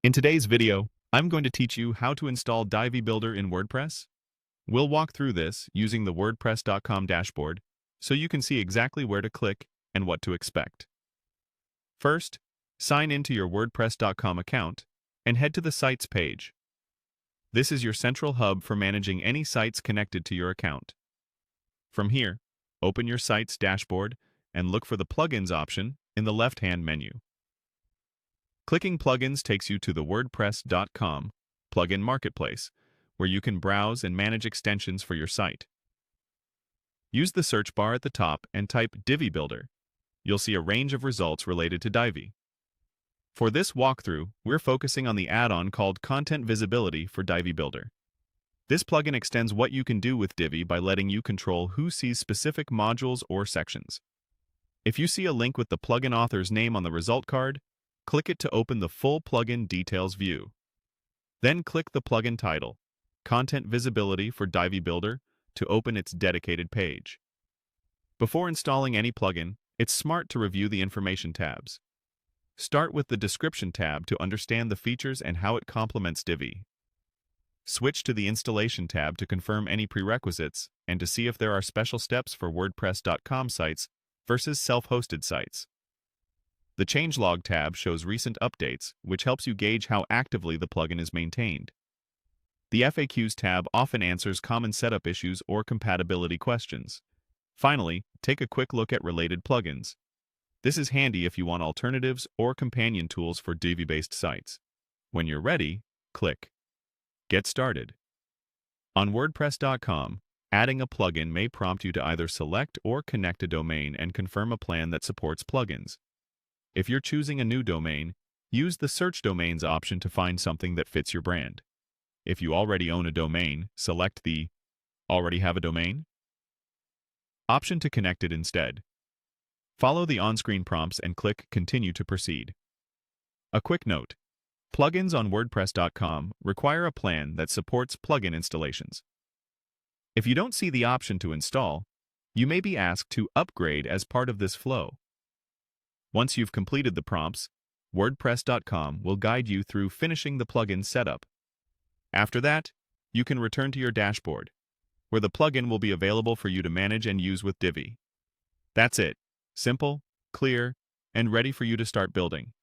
In today's video, I'm going to teach you how to install Divi Builder in WordPress. We'll walk through this using the WordPress.com dashboard so you can see exactly where to click and what to expect. First, sign into your WordPress.com account and head to the Sites page. This is your central hub for managing any sites connected to your account. From here, open your Sites dashboard and look for the Plugins option in the left-hand menu. Clicking Plugins takes you to the WordPress.com plugin marketplace, where you can browse and manage extensions for your site. Use the search bar at the top and type Divi Builder. You'll see a range of results related to Divi. For this walkthrough, we're focusing on the add-on called Content Visibility for Divi Builder. This plugin extends what you can do with Divi by letting you control who sees specific modules or sections. If you see a link with the plugin author's name on the result card, click it to open the full plugin details view. Then click the plugin title, Content Visibility for Divi Builder, to open its dedicated page. Before installing any plugin, it's smart to review the information tabs. Start with the Description tab to understand the features and how it complements Divi. Switch to the Installation tab to confirm any prerequisites and to see if there are special steps for WordPress.com sites versus self-hosted sites. The Changelog tab shows recent updates, which helps you gauge how actively the plugin is maintained. The FAQs tab often answers common setup issues or compatibility questions. Finally, take a quick look at related plugins. This is handy if you want alternatives or companion tools for Divi-based sites. When you're ready, click Get Started. On WordPress.com, adding a plugin may prompt you to either select or connect a domain and confirm a plan that supports plugins. If you're choosing a new domain, use the Search Domains option to find something that fits your brand. If you already own a domain, select the Already Have a Domain option to connect it instead. Follow the on-screen prompts and click Continue to proceed. A quick note: plugins on WordPress.com require a plan that supports plugin installations. If you don't see the option to install, you may be asked to upgrade as part of this flow. Once you've completed the prompts, WordPress.com will guide you through finishing the plugin setup. After that, you can return to your dashboard, where the plugin will be available for you to manage and use with Divi. That's it. Simple, clear, and ready for you to start building.